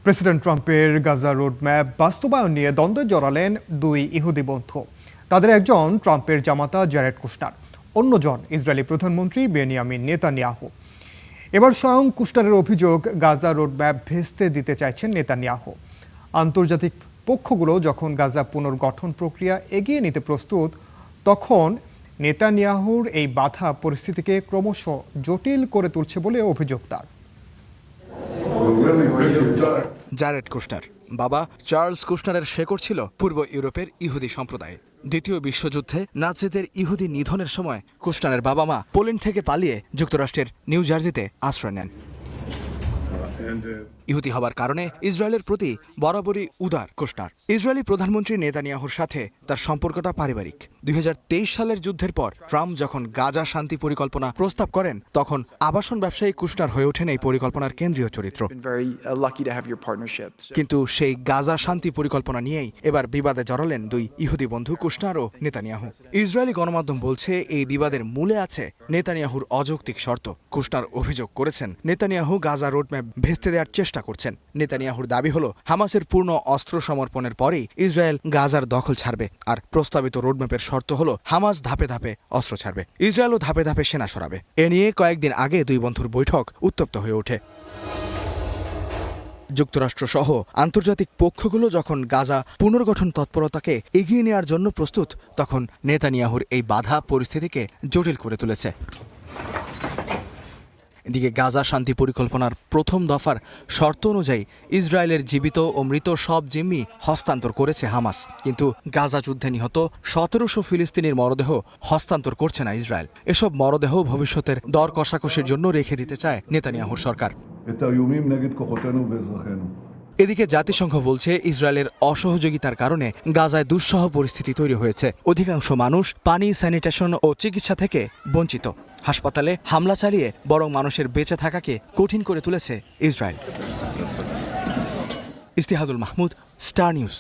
President ট্রাম্পের Gaza roadmap বাস্তবায়ন নিয়ে দ্বন্দ্বে জড়ালেন দুই ইহুদি বন্ধু। তাদের একজন ট্রাম্পের জামাতা জ্যারেড কুশনার, অন্যজন ইসরায়েলি প্রধানমন্ত্রী বেনিয়ামিন নেতানিয়াহু। এবার স্বয়ং কুশনারের অভিযোগ, গাজা রোডম্যাপ ভেস্তে দিতে চাইছেন নেতানিয়াহু। আন্তর্জাতিক পক্ষগুলো যখন গাজা পুনর্গঠন প্রক্রিয়া এগিয়ে নিতে প্রস্তুত, তখন নেতানিয়াহুর এই বাধা পরিস্থিতিকে ক্রমশ জটিল করে তুলছে বলে অভিযোগ তার। জ্যারেড কুশনার বাবা চার্লস কুশনারের শেকড় ছিল পূর্ব ইউরোপের ইহুদি সম্প্রদায়ে। দ্বিতীয় বিশ্বযুদ্ধে নাৎসিদের ইহুদি নিধনের সময় কুশনারের বাবা মা পোল্যান্ড থেকে পালিয়ে যুক্তরাষ্ট্রের নিউ জার্সিতে আশ্রয় নেন। ইহুদি হবার কারণে ইসরায়েলের প্রতি বরাবরই উদার কুশনার। ইসরায়েলি প্রধানমন্ত্রী নেতানিয়াহুর সাথে তার সম্পর্কটা পারিবারিক। ২০২৩ সালের যুদ্ধের পর ট্রাম্প যখন গাজা শান্তি পরিকল্পনা প্রস্তাব করেন, তখন আবাসন ব্যবসায়ী কুশনার হয়ে ওঠেন এই পরিকল্পনার কেন্দ্রীয় চরিত্র। কিন্তু সেই গাজা শান্তি পরিকল্পনা নিয়েই এবার বিবাদে জড়ালেন দুই ইহুদি বন্ধু কুশনার ও নেতানিয়াহু। ইসরায়েলি গণমাধ্যম বলছে, এই বিবাদের মূলে আছে নেতানিয়াহুর অযৌক্তিক শর্ত। কুশনার অভিযোগ করেছেন, নেতানিয়াহু গাজা রোডম্যাপ ভেস্তে দেওয়ার চেষ্টা করছেন। নেতানিয়াহুর দাবি হলো, হামাসের পূর্ণ অস্ত্র সমর্পণের পরেই ইসরায়েল গাজার দখল ছাড়বে, আর প্রস্তাবিত রোডম্যাপের শর্ত হলো হামাস ধাপে ধাপে অস্ত্র ছাড়বে, ইসরায়েলও ধাপে ধাপে সেনা সরাবে। এ নিয়ে কয়েকদিন আগে দুই বন্ধুর বৈঠক উত্তপ্ত হয়ে ওঠে। যুক্তরাষ্ট্র সহ আন্তর্জাতিক পক্ষগুলো যখন গাজা পুনর্গঠন তৎপরতাকে এগিয়ে নেওয়ার জন্য প্রস্তুত, তখন নেতানিয়াহুর এই বাধা পরিস্থিতিকে জটিল করে তুলেছে। এদিকে গাজা শান্তি পরিকল্পনার প্রথম দফার শর্ত অনুযায়ী ইসরায়েলের জীবিত ও মৃত সব জিম্মি হস্তান্তর করেছে হামাস। কিন্তু গাজা যুদ্ধে নিহত ১৭০০ ফিলিস্তিনির মরদেহ হস্তান্তর করছে না ইসরায়েল। এসব মরদেহ ভবিষ্যতের দর কষাকষির জন্য রেখে দিতে চায় নেতানিয়াহুর সরকার। এদিকে জাতিসংঘ বলছে, ইসরায়েলের অসহযোগিতার কারণে গাজায় দুঃসহ পরিস্থিতি তৈরি হয়েছে। অধিকাংশ মানুষ পানি, স্যানিটেশন ও চিকিৎসা থেকে বঞ্চিত। হাসপাতালে হামলা চালিয়ে বরং মানুষের বেঁচে থাকাকে কঠিন করে তুলেছে Israel. Istihadul Mahmud, star news.